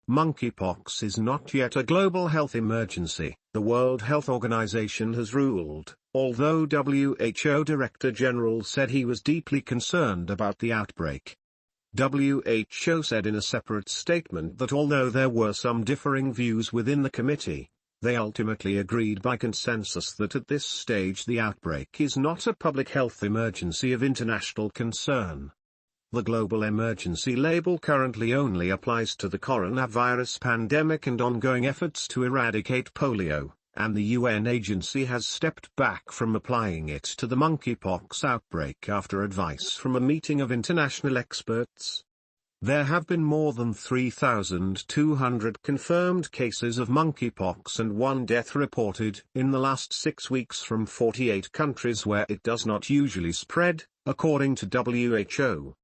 Monkeypox is not yet a global health emergency, the World Health Organization has ruled, although WHO Director General said he was deeply concerned about the outbreak. WHO said in a separate statement that although there were some differing views within the committee, they ultimately agreed by consensus that at this stage the outbreak is not a public health emergency of international concern. The global emergency label currently only applies to the coronavirus pandemic and ongoing efforts to eradicate polio, and the UN agency has stepped back from applying it to the monkeypox outbreak after advice from a meeting of international experts. There have been more than 3,200 confirmed cases of monkeypox and 1 death reported in the last 6 weeks from 48 countries where it does not usually spread, according to WHO.